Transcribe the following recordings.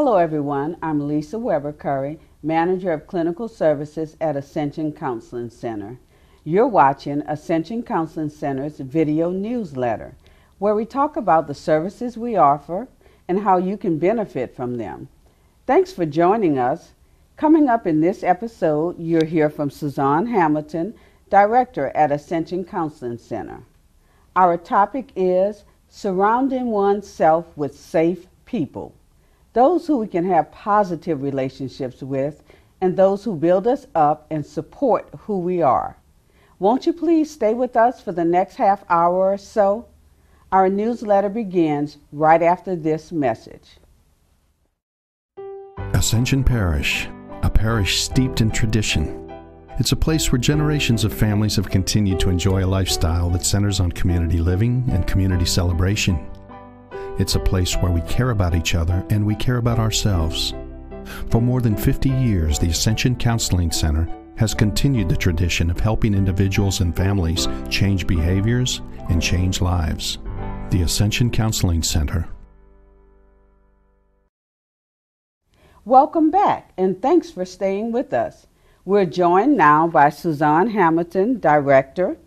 Hello everyone, I'm Lisa Weber Curry, Manager of Clinical Services at Ascension Counseling Center. You're watching Ascension Counseling Center's video newsletter, where we talk about the services we offer and how you can benefit from them. Thanks for joining us. Coming up in this episode, you'll hear from Suzanne Hamilton, Director at Ascension Counseling Center. Our topic is surrounding oneself with safe people. Those who we can have positive relationships with, and those who build us up and support who we are. Won't you please stay with us for the next half hour or so? Our newsletter begins right after this message. Ascension Parish, a parish steeped in tradition. It's a place where generations of families have continued to enjoy a lifestyle that centers on community living and community celebration. It's a place where we care about each other and we care about ourselves. For more than 50 years, the Ascension Counseling Center has continued the tradition of helping individuals and families change behaviors and change lives. The Ascension Counseling Center. Welcome back, and thanks for staying with us. We're joined now by Suzanne Hamilton, Director.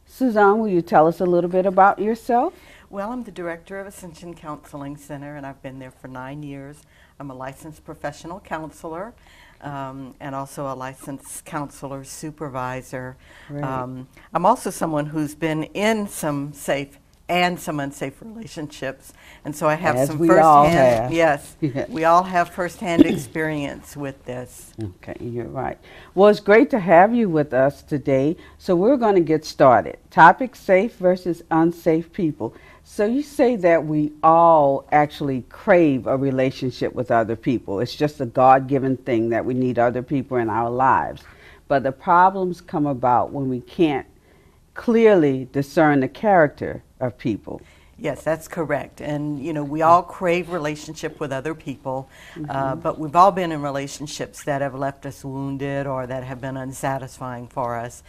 Suzanne, will you tell us a little bit about yourself? Well, I'm the director of Ascension Counseling Center, and I've been there for 9 years. I'm a licensed professional counselor and also a licensed counselor supervisor. Right. I'm also someone who's been in some safe and some unsafe relationships, and so I have As some we all have. firsthand. Yes, we all have firsthand experience with this. Okay, you're right. Well, it's great to have you with us today. So we're going to get started. Topic: safe versus unsafe people. So you say that we all actually crave a relationship with other people. It's just a God-given thing that we need other people in our lives. But the problems come about when we can't clearly discern the character of people. Yes, that's correct. And, you know, we all crave relationship with other people, but we've all been in relationships that have left us wounded or that have been unsatisfying for us,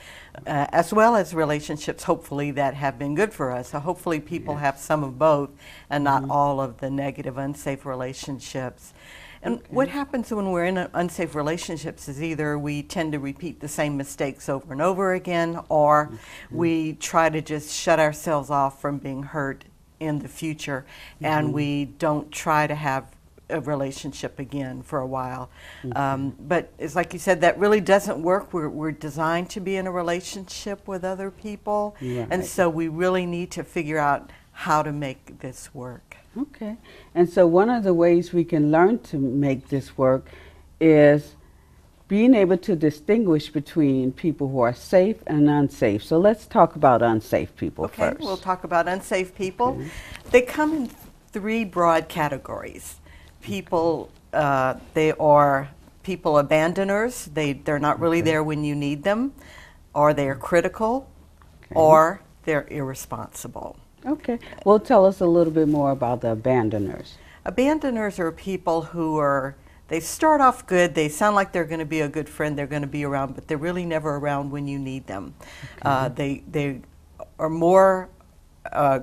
as well as relationships, hopefully, that have been good for us. So hopefully people have some of both and not all of the negative, unsafe relationships. And what happens when we're in unsafe relationships is either we tend to repeat the same mistakes over and over again, or we try to just shut ourselves off from being hurt in the future, and we don't try to have a relationship again for a while. But it's like you said, that really doesn't work. We're designed to be in a relationship with other people, and so we really need to figure out how to make this work. Okay. And so one of the ways we can learn to make this work is being able to distinguish between people who are safe and unsafe. So let's talk about unsafe people first. Okay, we'll talk about unsafe people. They come in three broad categories. People, they are people abandoners. They're not really there when you need them, or they're critical, or they're irresponsible. Okay. Well, tell us a little bit more about the abandoners. Abandoners are people who they start off good. They sound like they're going to be a good friend. They're going to be around, but they're really never around when you need them. They are more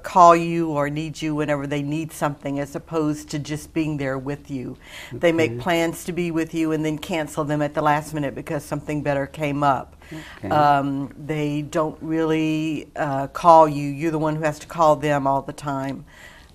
call you or need you whenever they need something, as opposed to just being there with you. They make plans to be with you and then cancel them at the last minute because something better came up. They don't really call you. You're the one who has to call them all the time.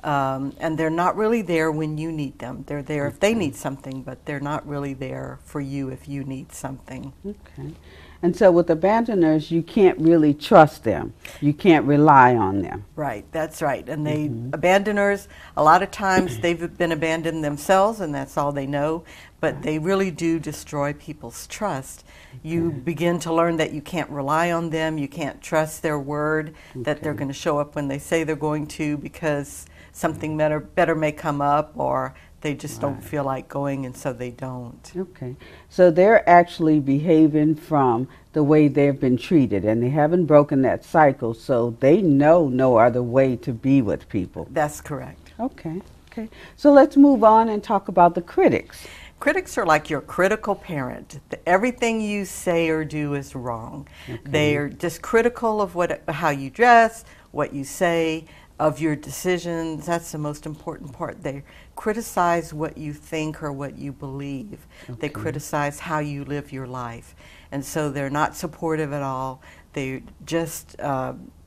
And they're not really there when you need them. They're there if they need something, but they're not really there for you if you need something. Okay. And so with abandoners, you can't really trust them. You can't rely on them. Right, that's right. And they, abandoners, a lot of times they've been abandoned themselves and that's all they know, but they really do destroy people's trust. You begin to learn that you can't rely on them, you can't trust their word, that they're going to show up when they say they're going to, because something better may come up, or they just don't feel like going, and so they don't. Okay. So they're actually behaving from the way they've been treated, and they haven't broken that cycle, so they know no other way to be with people. That's correct. Okay. Okay. So let's move on and talk about the critics. Critics are like your critical parent. Everything you say or do is wrong. They are just critical of how you dress, what you say. of your decisions. That's the most important part. They criticize what you think or what you believe. Okay. They criticize how you live your life. And so they're not supportive at all. They just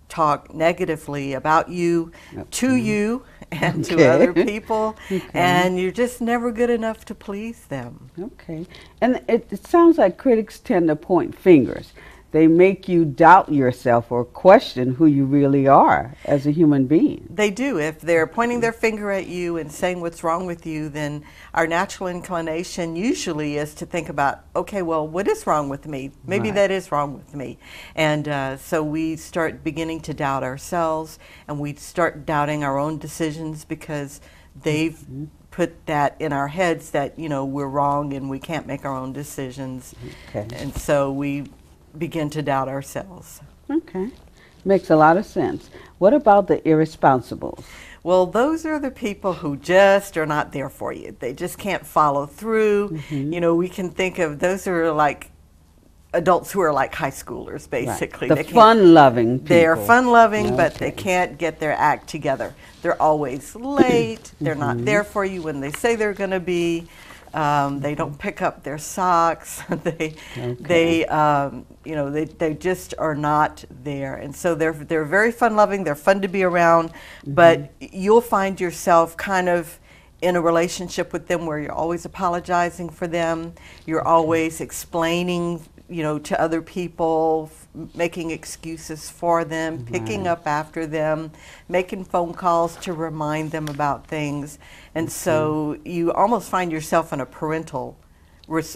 talk negatively about you, to you, and to other people. And you're just never good enough to please them. Okay. And it sounds like critics tend to point fingers. They make you doubt yourself or question who you really are as a human being. They do. If they're pointing their finger at you and saying what's wrong with you, then our natural inclination usually is to think about, okay, well, what is wrong with me? Maybe that is wrong with me. And so we start beginning to doubt ourselves, and we start doubting our own decisions because they've put that in our heads that, you know, we're wrong and we can't make our own decisions. Okay. And so we begin to doubt ourselves. Okay. Makes a lot of sense. What about the irresponsibles? Well, those are the people who just are not there for you. They just can't follow through. You know, we can think of those are like adults who are like high schoolers, basically. Right. The fun-loving people. They're fun-loving, but they can't get their act together. They're always late. They're not there for you when they say they're going to be. They don't pick up their socks. they you know, they just are not there. And so they're very fun-loving. They're fun to be around, but you'll find yourself kind of in a relationship with them where you're always apologizing for them. You're always explaining, you know, to other people, making excuses for them, picking up after them, making phone calls to remind them about things. And so you almost find yourself in a parental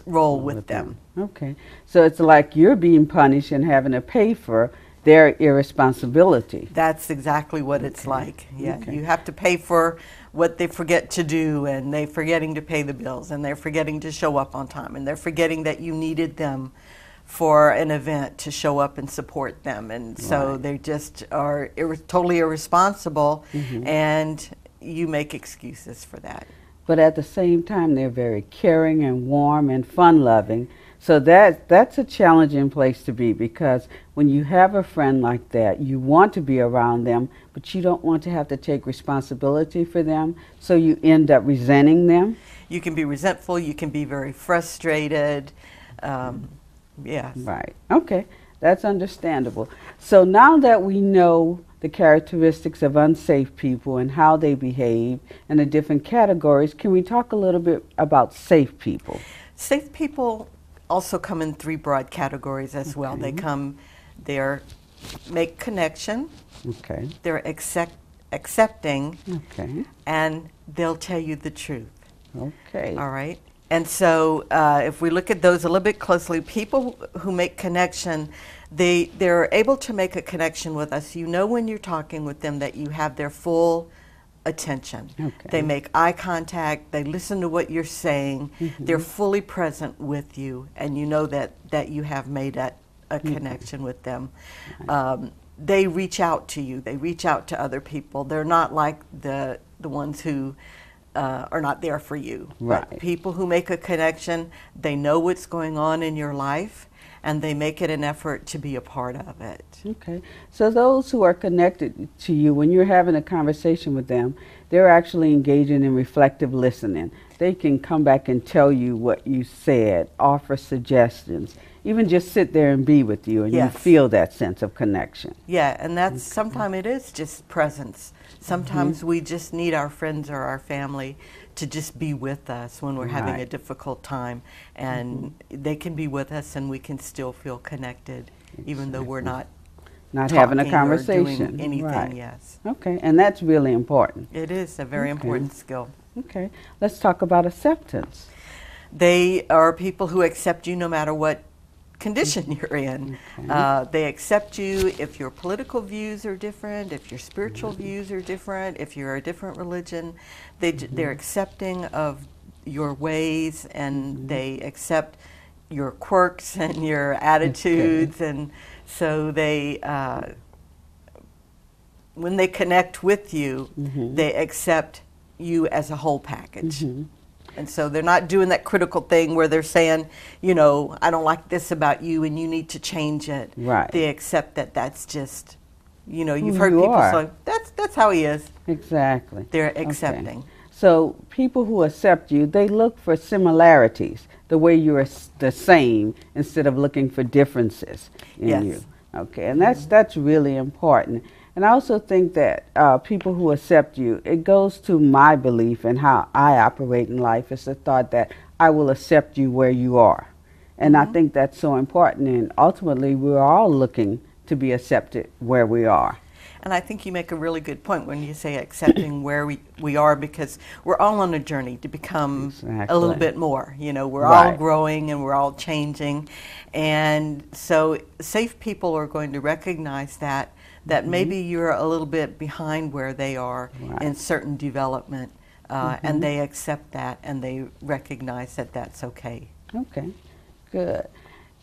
role with them. Okay. So it's like you're being punished and having to pay for their irresponsibility. That's exactly what it's like. Yeah. You have to pay for what they forget to do, and they're forgetting to pay the bills, and they're forgetting to show up on time, and they're forgetting that you needed them for an event to show up and support them. And so they just are totally irresponsible, and you make excuses for that. But at the same time, they're very caring and warm and fun-loving. So that's a challenging place to be, because when you have a friend like that, you want to be around them, but you don't want to have to take responsibility for them, so you end up resenting them. You can be resentful, you can be very frustrated. Yes. Right. Okay. That's understandable. So now that we know the characteristics of unsafe people and how they behave and the different categories, can we talk a little bit about safe people? Safe people also come in three broad categories as well. They make connection. Okay. They're accepting. Okay. And they'll tell you the truth. Okay. All right. And so if we look at those a little bit closely, people who make connection, they're able to make a connection with us. You know when you're talking with them that you have their full attention. Okay. They make eye contact, they listen to what you're saying, they're fully present with you, and you know that you have made a connection with them. They reach out to you, they reach out to other people. They're not like the ones who are not there for you. Right. But people who make a connection, they know what's going on in your life, and they make it an effort to be a part of it. Okay. So those who are connected to you, when you're having a conversation with them, they're actually engaging in reflective listening. They can come back and tell you what you said, offer suggestions, even just sit there and be with you, and you feel that sense of connection. Yeah, and that's sometimes it is just presence. Sometimes we just need our friends or our family to just be with us when we're having a difficult time, and they can be with us and we can still feel connected, even though we're not having a conversation or doing anything. Yes. Okay, and that's really important. It is a very important skill. Okay, let's talk about acceptance. They are people who accept you no matter what condition you're in. They accept you if your political views are different, if your spiritual views are different, if you're a different religion. They're accepting of your ways, and they accept your quirks and your attitudes, and so they when they connect with you, they accept you as a whole package. And so they're not doing that critical thing where they're saying, you know, I don't like this about you and you need to change it. Right. They accept that that's just You know, you've Who heard you people are. say, that's how he is. Exactly. They're Okay. accepting. So people who accept you, they look for similarities, the way you're the same, instead of looking for differences in Yes. you. Okay, and that's really important. And I also think that people who accept you, it goes to my belief and how I operate in life. It's the thought that I will accept you where you are. And I think that's so important. And ultimately, we're all looking to be accepted where we are. And I think you make a really good point when you say accepting where we are, because we're all on a journey to become a little Exactly. bit more. You know, we're all Right. growing and we're all changing. And so safe people are going to recognize that maybe you're a little bit behind where they are Right. in certain development, and they accept that and they recognize that that's okay. Okay, good.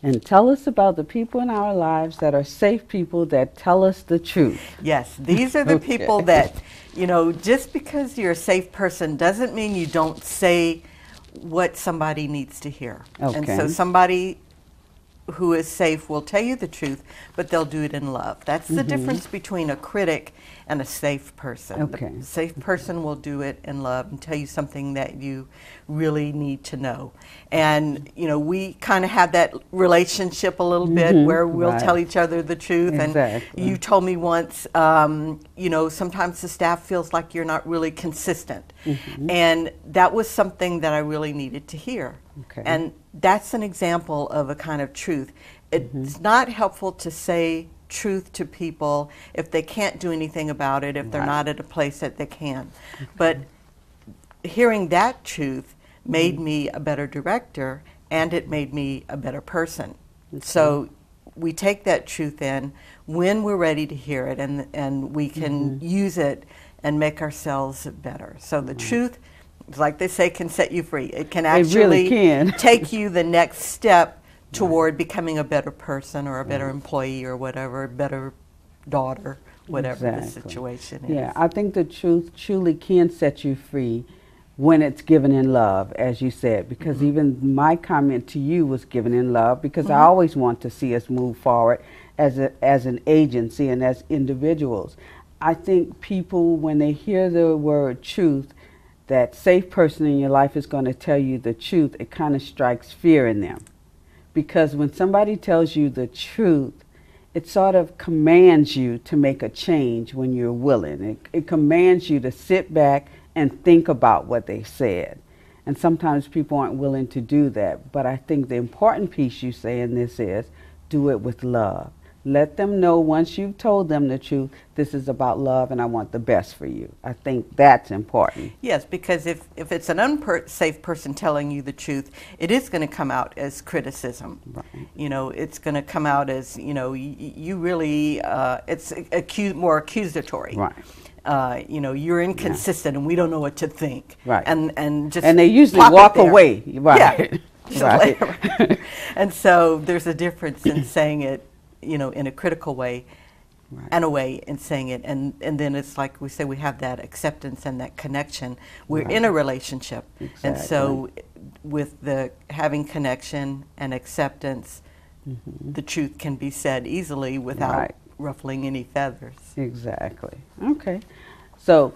And tell us about the people in our lives that are safe people that tell us the truth. Yes, these are the Okay. people that, you know, just because you're a safe person doesn't mean you don't say what somebody needs to hear. And Okay. so somebody who is safe will tell you the truth, but they'll do it in love. That's the difference between a critic and a safe person. Okay. The safe person will do it in love and tell you something that you really need to know. And, you know, we kind of have that relationship a little bit where we'll Right. tell each other the truth. Exactly. And you told me once, you know, sometimes the staff feels like you're not really consistent. And that was something that I really needed to hear. Okay. And that's an example of a kind of truth. It's not helpful to say truth to people if they can't do anything about it, if they're Right. not at a place that they can. But hearing that truth made me a better director, and it made me a better person. So we take that truth in when we're ready to hear it, and we can use it and make ourselves better. So the truth, like they say, can set you free. It can It really actually can. take you the next step toward becoming a better person or a better employee or whatever, a better daughter, whatever the Exactly. situation is. Yeah, I think the truth truly can set you free when it's given in love, as you said, because even my comment to you was given in love, because I always want to see us move forward as an agency and as individuals. I think people, when they hear the word truth, that safe person in your life is going to tell you the truth, it kind of strikes fear in them. Because when somebody tells you the truth, it sort of commands you to make a change when you're willing. It commands you to sit back and think about what they said. And sometimes people aren't willing to do that. But I think the important piece you say in this is do it with love. Let them know once you've told them the truth, this is about love and I want the best for you. I think that's important. Yes, because if it's an unsafe person telling you the truth, it is going to come out as criticism. Right. You know, it's going to come out as, you know, you really, it's more accusatory. Right. You know, you're inconsistent and we don't know what to think. Right. And just And they usually plop it walk there. away. Right. Yeah. Right. Right. And so there's a difference in saying it, you know, in a critical way, Right. and a way in saying it, and then it's like we say, we have that acceptance and that connection. We're in a relationship, and so with the having connection and acceptance, the truth can be said easily without Right. ruffling any feathers. Exactly. Okay. So,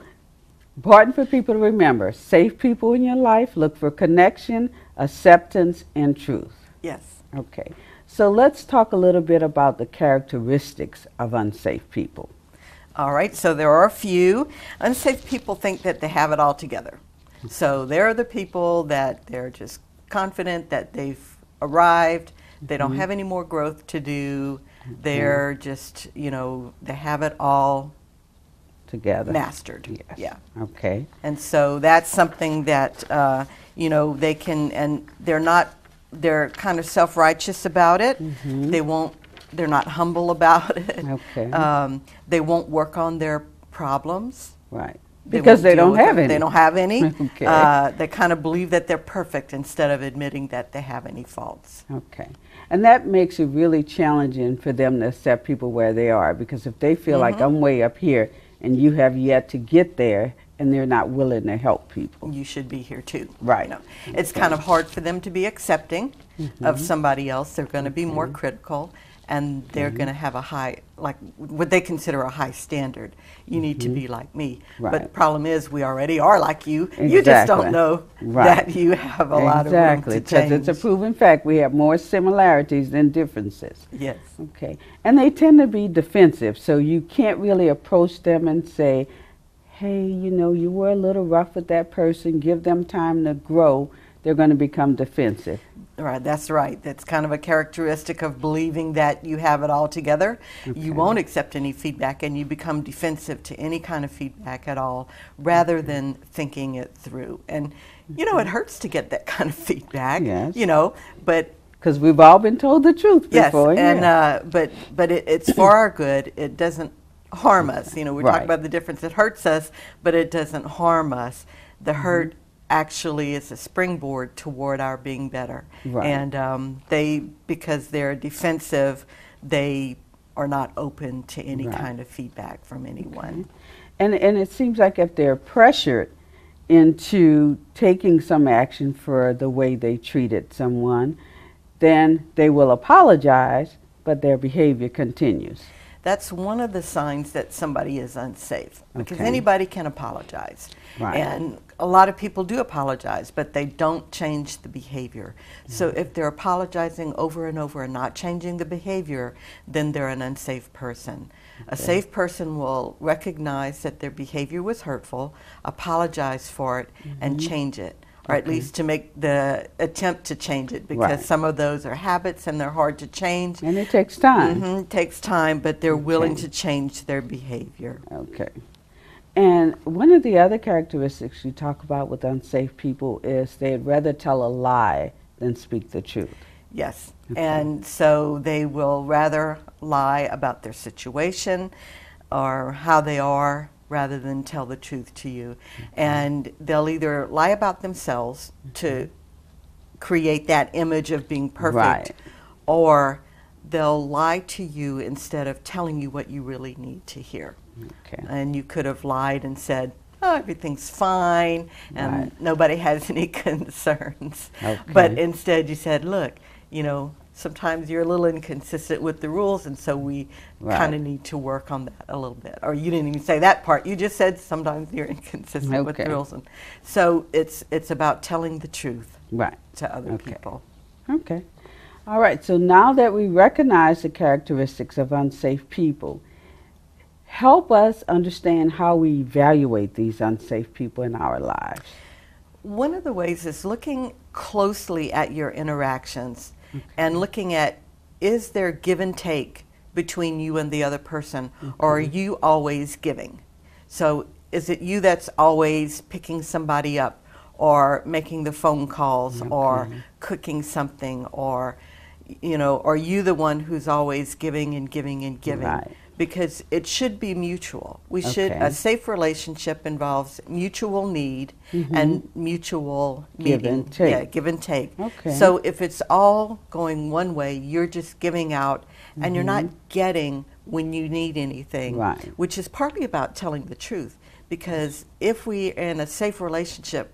important for people to remember, safe people in your life, look for connection, acceptance, and truth. Yes. Okay. So let's talk a little bit about the characteristics of unsafe people. All right, so there are a few. Unsafe people think that they have it all together. So they're the people that they're just confident that they've arrived, they don't have any more growth to do, they're just, you know, they have it all Together. mastered. Yes. Yeah. Okay. And so that's something that, you know, they can, and they're kind of self-righteous about it. They're not humble about it. Okay. They won't work on their problems. Right. They Because won't they deal don't with have them. any. They don't have any. Okay. They kind of believe that they're perfect instead of admitting that they have any faults. Okay. And that makes it really challenging for them to accept people where they are, because if they feel like I'm way up here and you have yet to get there, and they're not willing to help people. You should be here too. Right. It's kind of hard for them to be accepting of somebody else. They're going to be more critical, and they're going to have a high, like what they consider a high standard. You need to be like me. Right. But the problem is we already are like you. Exactly. You just don't know Right. that you have a lot of room to because change. it's a proven fact we have more similarities than differences. Yes. Okay. And they tend to be defensive, so you can't really approach them and say, hey, you know, you were a little rough with that person, give them time to grow. They're going to become defensive. Right, that's right. That's kind of a characteristic of believing that you have it all together. You won't accept any feedback, and you become defensive to any kind of feedback at all, rather than thinking it through. And, you know, it hurts to get that kind of feedback, Yes. you know, but Because we've all been told the truth yes, before. and yeah. but it's for our good. It doesn't harm us. You know, we Right. talk about the difference. It hurts us, but it doesn't harm us. The hurt actually is a springboard toward our being better. Right. And because they're defensive, they are not open to any Right. kind of feedback from anyone. And it seems like if they're pressured into taking some action for the way they treated someone, then they will apologize, but their behavior continues. That's one of the signs that somebody is unsafe, because Okay. anybody can apologize. Right. And a lot of people do apologize, but they don't change the behavior. So if they're apologizing over and over and not changing the behavior, then they're an unsafe person. A safe person will recognize that their behavior was hurtful, apologize for it, and change it. Or at least to make the attempt to change it, because Right. some of those are habits and they're hard to change. And it takes time. It takes time, but they're willing to change their behavior. Okay. And one of the other characteristics you talk about with unsafe people is they'd rather tell a lie than speak the truth. Yes. And so they will rather lie about their situation or how they are rather than tell the truth to you. And they'll either lie about themselves to create that image of being perfect, Right. or they'll lie to you instead of telling you what you really need to hear. Okay. And you could have lied and said, oh, everything's fine, and Right. nobody has any concerns. Okay. But instead you said, look, you know, sometimes you're a little inconsistent with the rules, and so we Right. kind of need to work on that a little bit. Or you didn't even say that part. You just said sometimes you're inconsistent with the Okay. rules. And so it's about telling the truth Right. to other Okay. people. Okay. All right. So now that we recognize the characteristics of unsafe people, help us understand how we evaluate these unsafe people in our lives. One of the ways is looking closely at your interactions and looking at, is there give and take between you and the other person, or are you always giving? So is it you that's always picking somebody up or making the phone calls or cooking something, or, you know, are you the one who's always giving and giving and giving? Right. Because it should be mutual. We should, Okay. a safe relationship involves mutual need and mutual Give meeting. and take. Yeah, give and take. Okay. So if it's all going one way, you're just giving out and you're not getting when you need anything, Right. which is partly about telling the truth. Because if we're in a safe relationship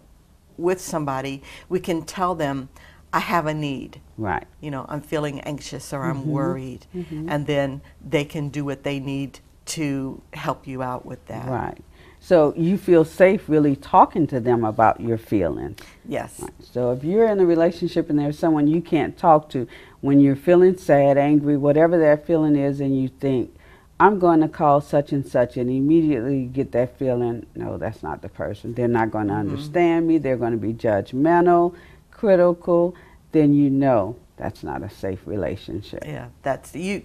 with somebody, we can tell them, I have a need. Right. You know, I'm feeling anxious or I'm worried. And then they can do what they need to help you out with that. Right. So you feel safe really talking to them about your feelings. Yes. Right. So if you're in a relationship and there's someone you can't talk to when you're feeling sad, angry, whatever that feeling is, and you think, I'm going to call such and such, and immediately you get that feeling, no, that's not the person. They're not going to understand me. They're going to be judgmental, critical. Then you know that's not a safe relationship. Yeah, that's you.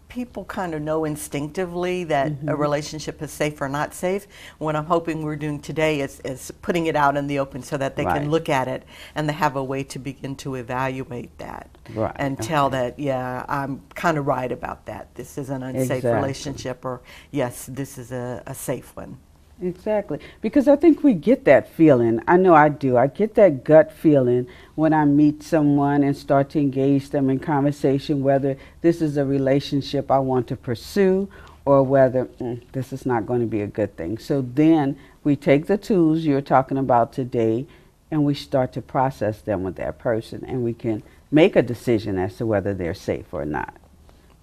People kind of know instinctively that a relationship is safe or not safe. What I'm hoping we're doing today is putting it out in the open so that they Right. can look at it and they have a way to begin to evaluate that Right, and tell okay. that, yeah, I'm kind of right about that. This is an unsafe Exactly. relationship, or yes, this is a safe one. Exactly. Because I think we get that feeling. I know I do. I get that gut feeling when I meet someone and start to engage them in conversation, whether this is a relationship I want to pursue or whether this is not going to be a good thing. So then we take the tools you're talking about today and we start to process them with that person, and we can make a decision as to whether they're safe or not.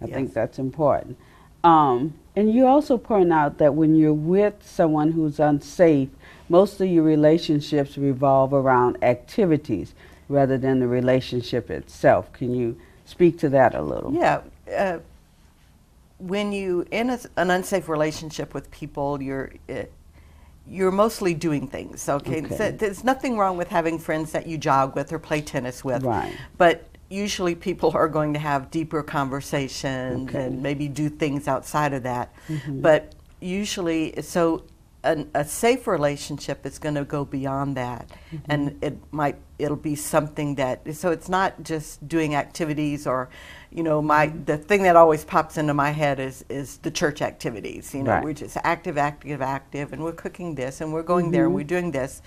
I think that's important. And you also point out that when you're with someone who's unsafe, most of your relationships revolve around activities rather than the relationship itself. Can you speak to that a little? Yeah. When you in an unsafe relationship with people, you're mostly doing things. Okay. So there's nothing wrong with having friends that you jog with or play tennis with. Right. But usually people are going to have deeper conversations and maybe do things outside of that. But usually, so a safe relationship is going to go beyond that, and it'll be something that, so it's not just doing activities or, you know, the thing that always pops into my head is the church activities. You know, we're just active, and we're cooking this, and we're going there, and we're doing this.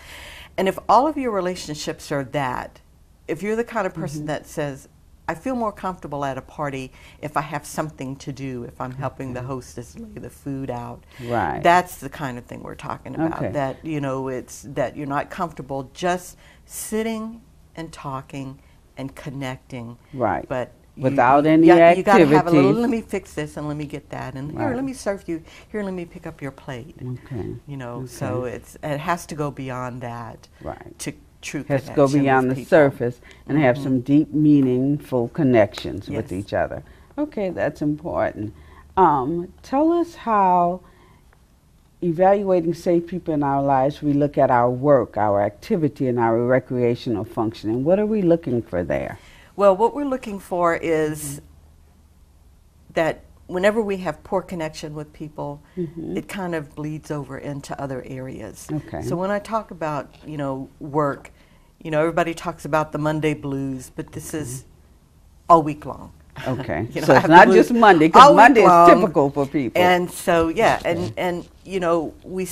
And if all of your relationships are that, if you're the kind of person that says, I feel more comfortable at a party if I have something to do, if I'm helping the hostess lay the food out. Right. That's the kind of thing we're talking about. That, you know, it's that you're not comfortable just sitting and talking and connecting. Right. But without any activity. You got to have a little, let me fix this and let me get that, and here, let me serve you, here, let me pick up your plate. You know, so it has to go beyond that. Right. To true has to go beyond the surface and have some deep, meaningful connections with each other. Okay, that's important. Tell us how, evaluating safe people in our lives, we look at our work, our activity, and our recreational functioning. What are we looking for there? Well, what we're looking for is that whenever we have poor connection with people, it kind of bleeds over into other areas. So when I talk about, you know, work, you know, everybody talks about the Monday blues, but this is all week long. You know, so it's not just Monday, because Monday is typical for people. And so, and you know, we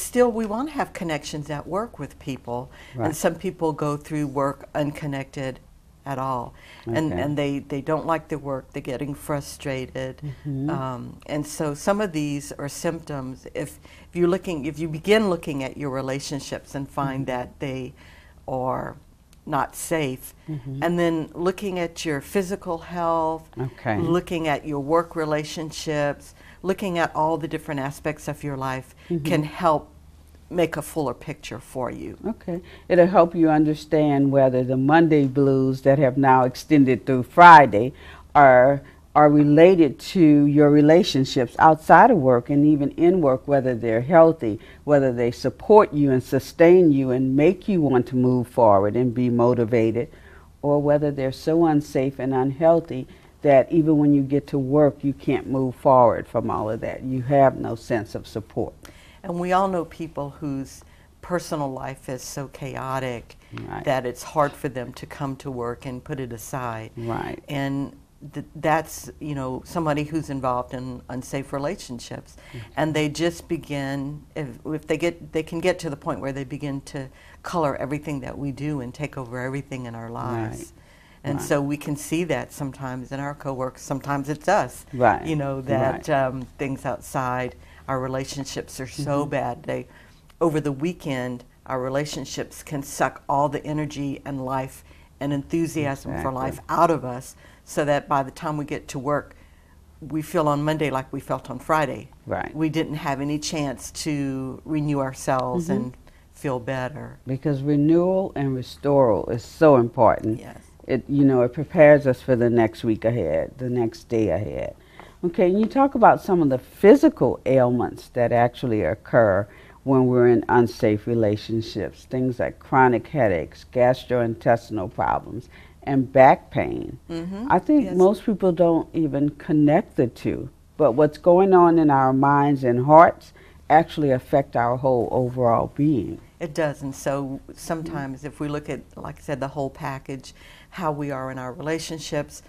want to have connections at work with people, and some people go through work unconnected at all, and they don't like their work, they're getting frustrated, and so some of these are symptoms. If you begin looking at your relationships and find that they are not safe, and then looking at your physical health, looking at your work relationships, looking at all the different aspects of your life can help make a fuller picture for you. It'll help you understand whether the Monday blues that have now extended through Friday are related to your relationships outside of work and even in work, whether they're healthy, whether they support you and sustain you and make you want to move forward and be motivated, or whether they're so unsafe and unhealthy that even when you get to work, you can't move forward from all of that. You have no sense of support. And we all know people whose personal life is so chaotic that it's hard for them to come to work and put it aside. And that's, you know, somebody who's involved in unsafe relationships, and they just begin, if they can get to the point where they begin to color everything that we do and take over everything in our lives. And so we can see that sometimes in our coworkers, sometimes it's us, you know, that things outside our relationships are so bad. Over the weekend, our relationships can suck all the energy and life and enthusiasm for life out of us, so that by the time we get to work, we feel on Monday like we felt on Friday. We didn't have any chance to renew ourselves and feel better. Because renewal and restoral is so important. It, you know, it prepares us for the next week ahead, the next day ahead. Okay, and you talk about some of the physical ailments that actually occur when we're in unsafe relationships, things like chronic headaches, gastrointestinal problems, and back pain. I think most people don't even connect the two, but what's going on in our minds and hearts actually affect our whole overall being. It does, and so sometimes if we look at, like I said, the whole package, how we are in our relationships,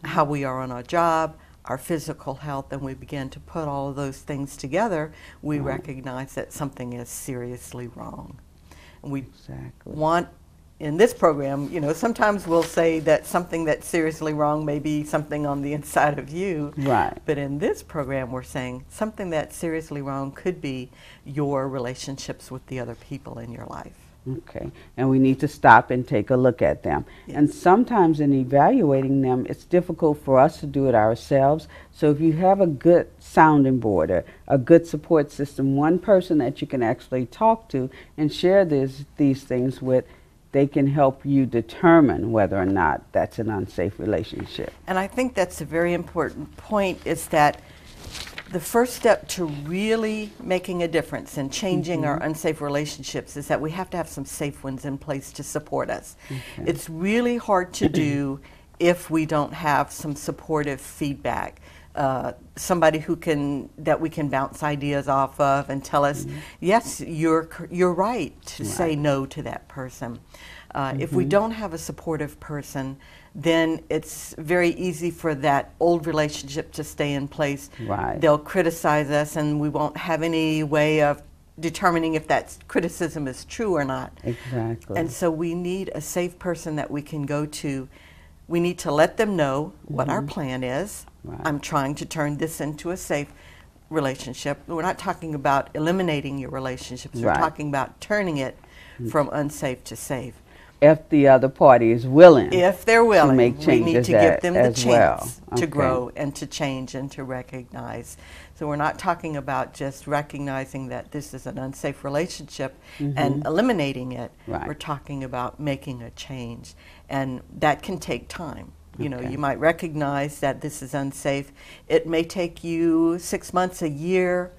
how we are on our job, our physical health, and we begin to put all of those things together, we recognize that something is seriously wrong. And we want, in this program, you know, sometimes we'll say that something that's seriously wrong may be something on the inside of you. Right. But in this program, we're saying something that's seriously wrong could be your relationships with the other people in your life. Okay, and we need to stop and take a look at them. Yes. And sometimes in evaluating them, it's difficult for us to do it ourselves. So if you have a good sounding board, or a good support system, one person that you can actually talk to and share these things with, they can help you determine whether or not that's an unsafe relationship. And I think that's a very important point, is that the first step to really making a difference and changing our unsafe relationships is that we have to have some safe ones in place to support us. Okay. It's really hard to do if we don't have some supportive feedback. Somebody that we can bounce ideas off of and tell us, yes, you're right to say no to that person. If we don't have a supportive person, then it's very easy for that old relationship to stay in place. Right. They'll criticize us, and we won't have any way of determining if that criticism is true or not. Exactly. And so we need a safe person that we can go to. We need to let them know what our plan is. Right. I'm trying to turn this into a safe relationship. We're not talking about eliminating your relationships. We're Right. talking about turning it from unsafe to safe. If the other party is willing. If they're willing, make we need changes to give them the as well. chance Okay. to grow and to change and to recognize. So we're not talking about just recognizing that this is an unsafe relationship and eliminating it. Right. We're talking about making a change. And that can take time. You know, Okay. you might recognize that this is unsafe. It may take you 6 months, a year,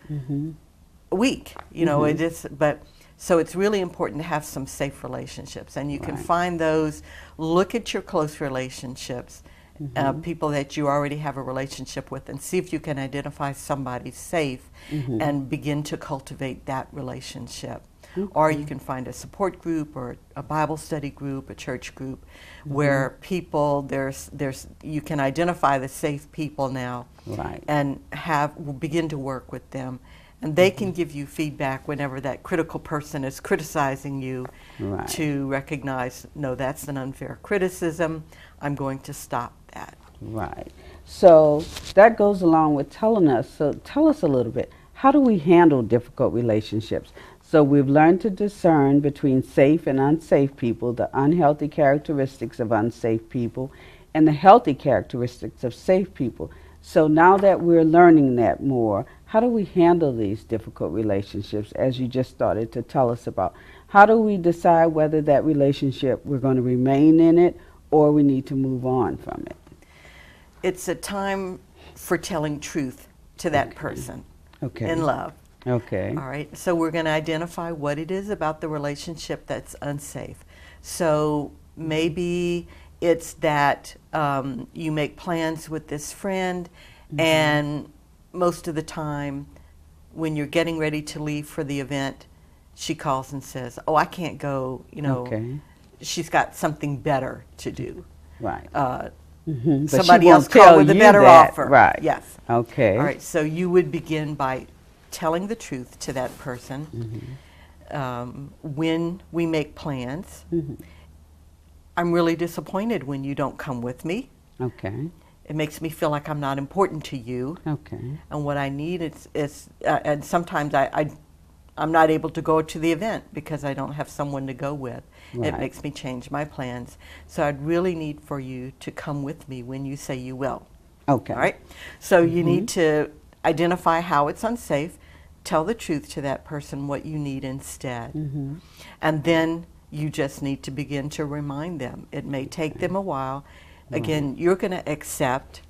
a week. You know, it is, but so it's really important to have some safe relationships, and you can Right. find those. Look at your close relationships, people that you already have a relationship with, and see if you can identify somebody safe and begin to cultivate that relationship. Or you can find a support group or a Bible study group, a church group, where people you can identify the safe people now, Right. and begin to work with them. And they can give you feedback whenever that critical person is criticizing you, Right. to recognize, no, that's an unfair criticism. I'm going to stop that. Right. So that goes along with telling us. So tell us a little bit. How do we handle difficult relationships? So we've learned to discern between safe and unsafe people, the unhealthy characteristics of unsafe people, and the healthy characteristics of safe people. So now that we're learning that more, how do we handle these difficult relationships, as you just started to tell us about? How do we decide whether that relationship, we're going to remain in it or we need to move on from it? It's a time for telling truth to that person Okay. in love. Okay. All right, so we're going to identify what it is about the relationship that's unsafe. So maybe it's that you make plans with this friend, and most of the time when you're getting ready to leave for the event, she calls and says, oh, I can't go, you know, Okay. she's got something better to do. Right. But she Somebody won't else called tell with a you better that. offer. Right. Yes. Okay. All right, so you would begin by telling the truth to that person. When we make plans, I'm really disappointed when you don't come with me. Okay. It makes me feel like I'm not important to you. Okay. And what I need is and sometimes I'm not able to go to the event because I don't have someone to go with. It Right. makes me change my plans. So I'd really need for you to come with me when you say you will. Okay. All right? So you need to identify how it's unsafe, tell the truth to that person what you need instead. And then you just need to begin to remind them. It may take them a while. Again, you're going to accept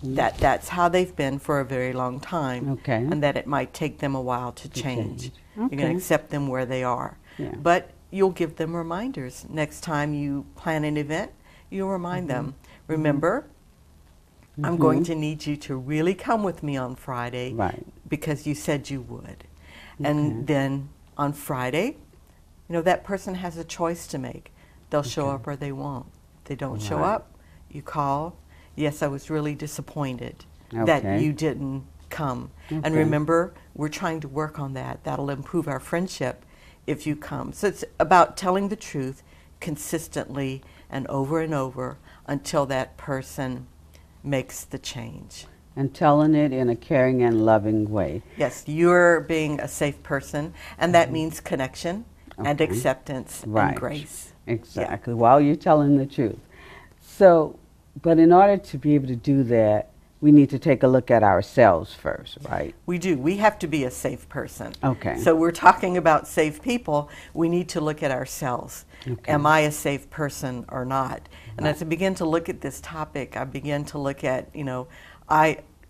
that that's how they've been for a very long time, Okay. and that it might take them a while to change. You're going Okay. to accept them where they are. Yeah. But you'll give them reminders. Next time you plan an event, you'll remind them, remember, I'm going to need you to really come with me on Friday Right. because you said you would. And then on Friday, you know, that person has a choice to make. They'll show up or they won't. If they don't show Right. up, you call. Yes, I was really disappointed Okay. that you didn't come. And Okay. remember, we're trying to work on that. That'll improve our friendship if you come. So it's about telling the truth, consistently and over until that person makes the change. And telling it in a caring and loving way. Yes, you're being a safe person, and that means connection and Okay. acceptance Right. and grace. Exactly. While you're telling the truth. So, but in order to be able to do that, we need to take a look at ourselves first, right? We do. We have to be a safe person. Okay. So we're talking about safe people. We need to look at ourselves. Okay. Am I a safe person or not? And as I begin to look at this topic, I begin to look at,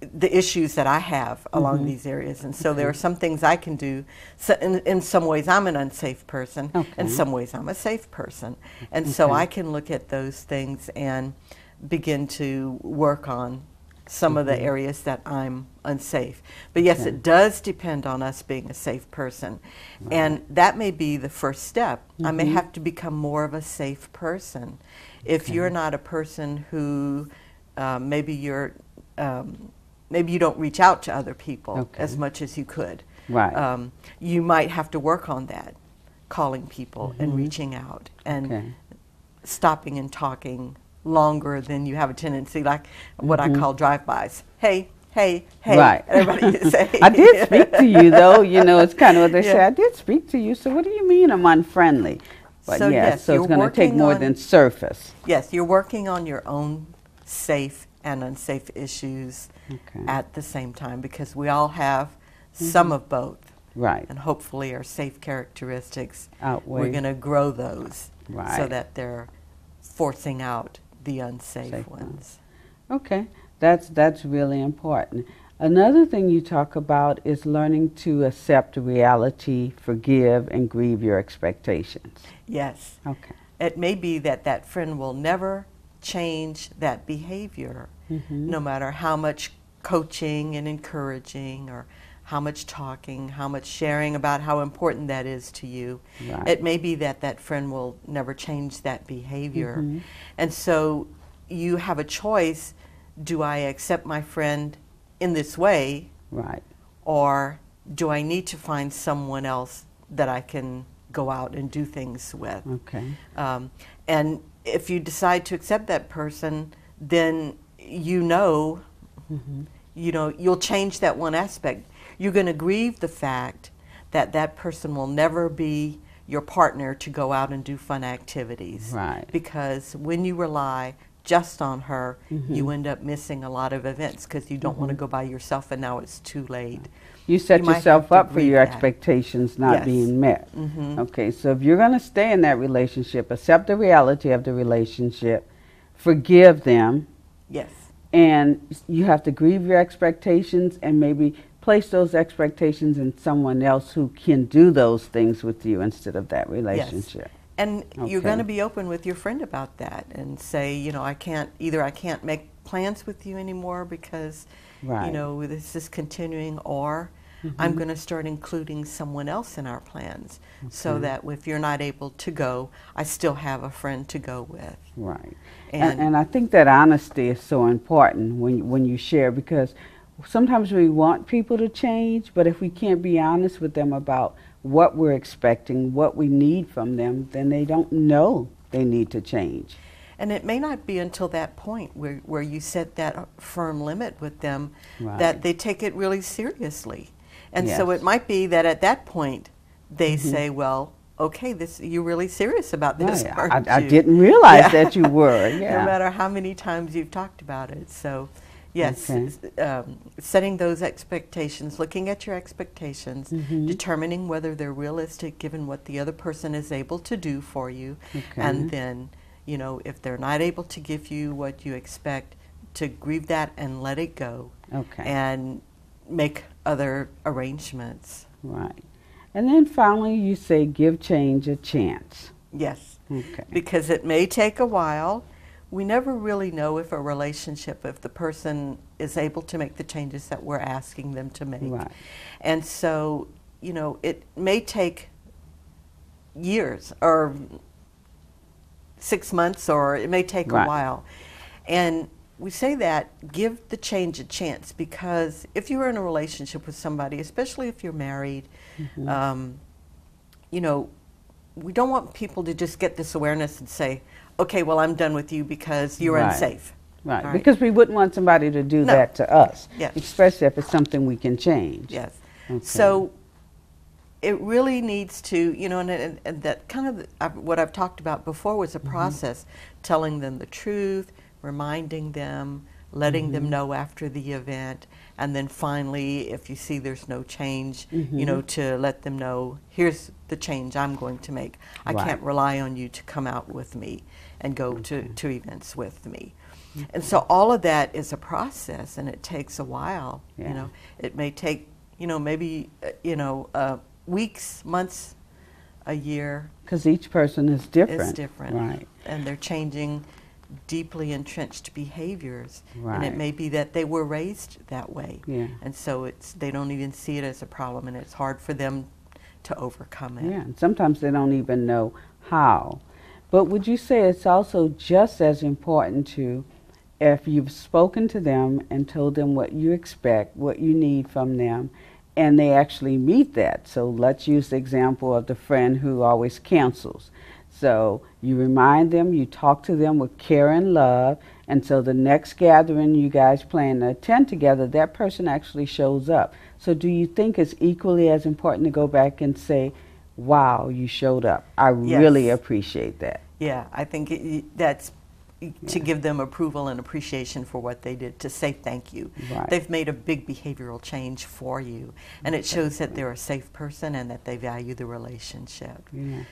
the issues that I have along these areas. And so there are some things I can do. So in some ways, I'm an unsafe person. Okay. In some ways, I'm a safe person. And so Okay. I can look at those things and begin to work on some of the areas that I'm unsafe. But yes, Okay. it does depend on us being a safe person. And that may be the first step. I may have to become more of a safe person. If you're not a person who maybe you don't reach out to other people Okay. as much as you could. Right. You might have to work on that, calling people and reaching out and Okay. stopping and talking longer than you have a tendency, like what I call drive-bys. Hey, hey, hey. Right. Everybody say. I did speak to you, though. It's kind of what they say. Yeah. I did speak to you. So what do you mean I'm unfriendly? But So, yes, so you're it's going to take working more on- than surface. Yes, you're working on your own safe and unsafe issues Okay. at the same time, because we all have some of both. Right. And hopefully our safe characteristics, Outweigh. we're going to grow those so Right. that they're forcing out the unsafe Safe ones. Okay, that's really important. Another thing you talk about is learning to accept reality, forgive, and grieve your expectations. Yes. Okay. It may be that that friend will never change that behavior, no matter how much coaching and encouraging, or how much talking, how much sharing about how important that is to you. Right. It may be that that friend will never change that behavior. And so you have a choice. Do I accept my friend in this way, Right. or do I need to find someone else that I can go out and do things with? Okay. And if you decide to accept that person, then you'll change that one aspect. You're going to grieve the fact that that person will never be your partner to go out and do fun activities. Right. Because when you rely just on her, you end up missing a lot of events because you don't want to go by yourself, and now it's too late. You set You might yourself have to up for grieve your that. expectations not Yes. being met. Okay, so if you're going to stay in that relationship, accept the reality of the relationship, forgive them, Yes. and you have to grieve your expectations and maybe place those expectations in someone else who can do those things with you instead of that relationship. And you're Okay. going to be open with your friend about that and say, I can't make plans with you anymore because, Right. this is continuing, or I'm going to start including someone else in our plans so that if you're not able to go, I still have a friend to go with. Right. And- And I think that honesty is so important when you share, because sometimes we want people to change, but if we can't be honest with them about what we're expecting, what we need from them, then they don't know they need to change. And it may not be until that point where you set that firm limit with them Right. that they take it really seriously. And so Yes. it might be that at that point they say, well, okay, you're really serious about this, Right. aren't I you? didn't realize Yeah. that you were. Yeah. No matter how many times you've talked about it. So, yes, Okay. setting those expectations, looking at your expectations, Mm-hmm. determining whether they're realistic given what the other person is able to do for you, Okay. and then, if they're not able to give you what you expect, to grieve that and let it go, Okay. and make other arrangements. Right. And then finally you say give change a chance. Yes. Okay. Because it may take a while. We never really know if the person is able to make the changes that we're asking them to make. Right. And so, it may take years or 6 months, or it may take Right. a while. And we say that give the change a chance, because if you're in a relationship with somebody, especially if you're married, we don't want people to just get this awareness and say, okay, well, I'm done with you because you're Right. unsafe. Right, All because we wouldn't want somebody to do No. that to us, Yes. especially if it's something we can change. Yes. Okay. So it really needs to, you know, and that kind of what I've talked about before was a process, telling them the truth, reminding them, letting them know after the event, and then finally, if you see there's no change, you know, to let them know, here's the change I'm going to make. I Right. can't rely on you to come out with me and go to events with me. And so all of that is a process, and it takes a while. Yeah. You know, it may take, you know, maybe weeks, months, a year. Because each person is different. It's different, Right. and they're changing deeply entrenched behaviors. And Right. it may be that they were raised that way, Yeah. and so they don't even see it as a problem, and it's hard for them to overcome it. Yeah, and sometimes they don't even know how. But would you say it's also just as important to, if you've spoken to them and told them what you expect, what you need from them, and they actually meet that? So let's use the example of the friend who always cancels. So you remind them, you talk to them with care and love, and so the next gathering you guys plan to attend together, that person actually shows up. So do you think it's equally as important to go back and say, wow, you showed up. I Yes. really appreciate that. Yeah, I think that's to give them approval and appreciation for what they did, to say thank you. Right. They've made a big behavioral change for you, and it shows that they're a safe person and that they value the relationship Yeah.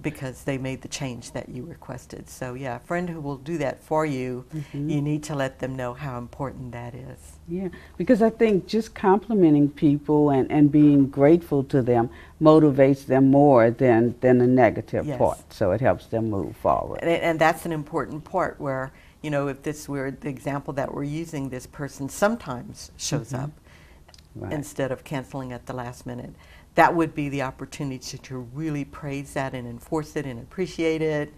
because they made the change that you requested. So yeah, a friend who will do that for you, you need to let them know how important that is. Yeah, because I think just complimenting people and being grateful to them motivates them more than the negative Yes. part. So it helps them move forward. And that's an important part where, you know, if this were the example that we're using, this person sometimes shows up Right. instead of canceling at the last minute. That would be the opportunity to really praise that and enforce it and appreciate it,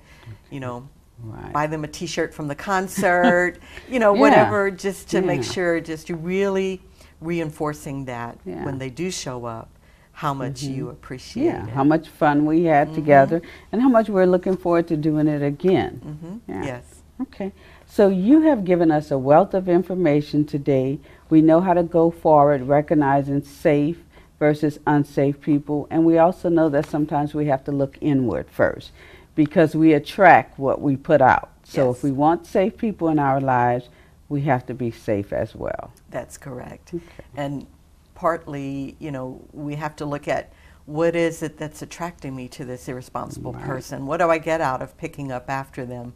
you know, Right. buy them a t-shirt from the concert, you know, Yeah. whatever, just to make Yeah. sure, just really reinforcing that Yeah. when they do show up, how much you appreciate Yeah, it. how much fun we had together and how much we're looking forward to doing it again. Yeah. Yes. Okay, so you have given us a wealth of information today. We know how to go forward recognizing safe versus unsafe people, and we also know that sometimes we have to look inward first because we attract what we put out. So Yes. if we want safe people in our lives, we have to be safe as well. That's correct. And partly, you know, we have to look at what is it that's attracting me to this irresponsible Right. person? What do I get out of picking up after them?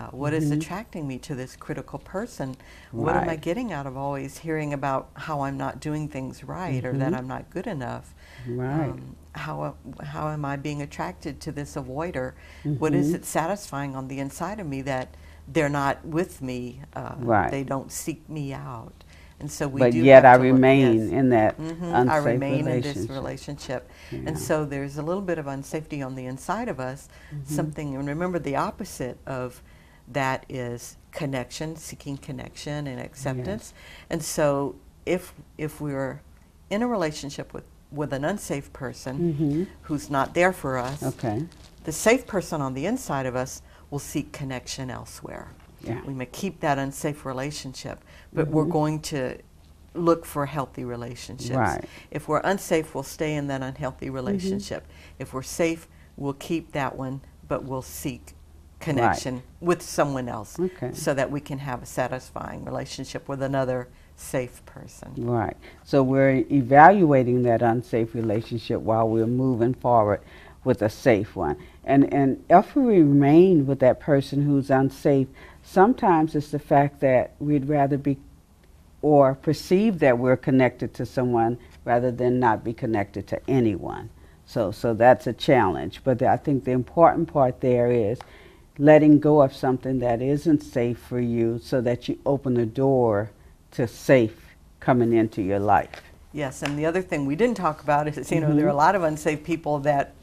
What is attracting me to this critical person? What am I Right. getting out of always hearing about how I'm not doing things right or that I'm not good enough? Right. How am I being attracted to this avoider? What is it satisfying on the inside of me that they're not with me? Right. They don't seek me out. And so we But do yet I have to look- remain yes. in that unsafe I remain in relationship. this relationship. Yeah. And so there's a little bit of unsafety on the inside of us, something, and remember the opposite of that is connection, seeking connection and acceptance. And so if we're in a relationship with an unsafe person who's not there for us, Okay. the safe person on the inside of us will seek connection elsewhere. Yeah. We may keep that unsafe relationship, but we're going to look for healthy relationships. Right. If we're unsafe, we'll stay in that unhealthy relationship. If we're safe, we'll keep that one, but we'll seek connection with someone else Okay. so that we can have a satisfying relationship with another safe person. Right. So we're evaluating that unsafe relationship while we're moving forward with a safe one. And if we remain with that person who's unsafe, sometimes it's the fact that we'd rather be or perceive that we're connected to someone rather than not be connected to anyone. So that's a challenge. But I think the important part there is letting go of something that isn't safe for you so that you open the door to safe coming into your life. Yes, and the other thing we didn't talk about is, you know, there are a lot of unsafe people that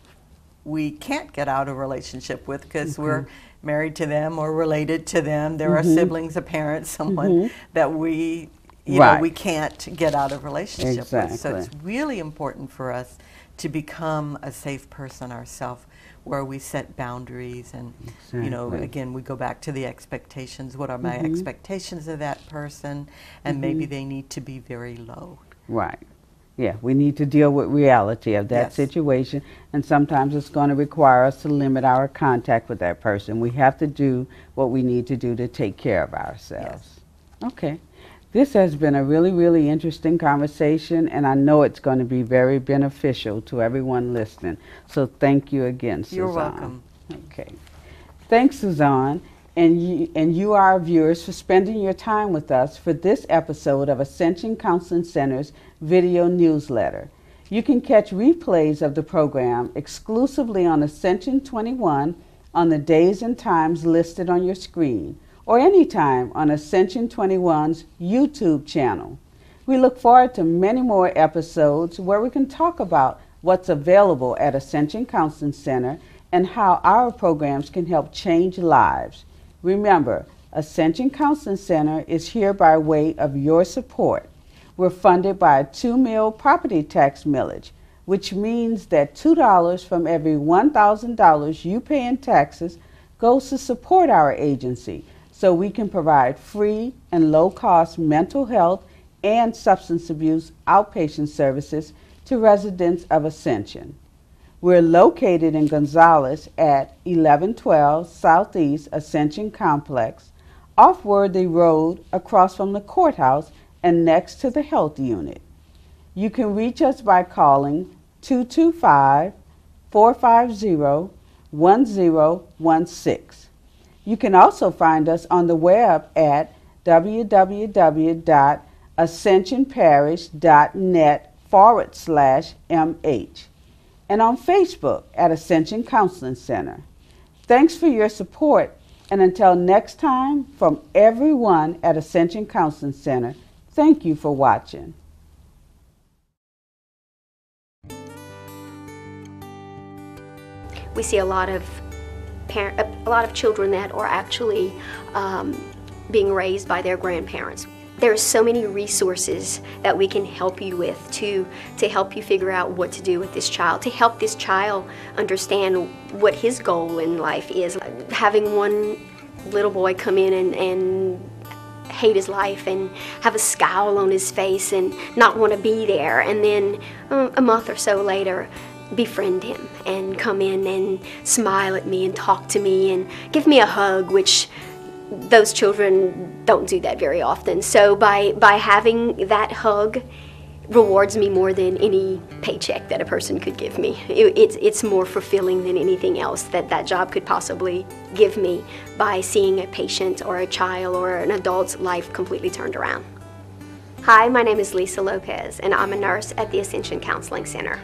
we can't get out of a relationship with because we're married to them or related to them. There are siblings, a parent, someone that we, you know, we can't get out of a relationship with. So it's really important for us to become a safe person ourselves where we set boundaries and, you know, Exactly. again, we go back to the expectations. What are my expectations of that person? And maybe they need to be very low. Right. Yeah, we need to deal with reality of that Yes. situation, and sometimes it's going to require us to limit our contact with that person. We have to do what we need to do to take care of ourselves. Okay. This has been a really, really interesting conversation, and I know it's going to be very beneficial to everyone listening. So thank you again, Suzanne. You're welcome. Okay. Thanks, Suzanne, and you, our viewers, for spending your time with us for this episode of Ascension Counseling Center's video newsletter. You can catch replays of the program exclusively on Ascension 21 on the days and times listed on your screen, or anytime on Ascension 21's YouTube channel. We look forward to many more episodes where we can talk about what's available at Ascension Counseling Center and how our programs can help change lives. Remember, Ascension Counseling Center is here by way of your support. We're funded by a 2-mil property tax millage, which means that $2 from every $1,000 you pay in taxes goes to support our agency so we can provide free and low-cost mental health and substance abuse outpatient services to residents of Ascension. We're located in Gonzales at 1112 Southeast Ascension Complex, off Worthy Road, across from the courthouse and next to the health unit. You can reach us by calling 225-450-1016. You can also find us on the web at www.ascensionparish.net/MH and on Facebook at Ascension Counseling Center. Thanks for your support, and until next time, from everyone at Ascension Counseling Center, thank you for watching. We see a lot of children that are actually being raised by their grandparents. There's so many resources that we can help you with to help you figure out what to do with this child, to help this child understand what his goal in life is. Having one little boy come in and hate his life and have a scowl on his face and not want to be there, and then a month or so later befriend him and come in and smile at me and talk to me and give me a hug, which those children don't do that very often. So by having that hug rewards me more than any paycheck that a person could give me. It's more fulfilling than anything else that job could possibly give me, by seeing a patient or a child or an adult's life completely turned around. Hi, my name is Lisa Lopez, and I'm a nurse at the Ascension Counseling Center.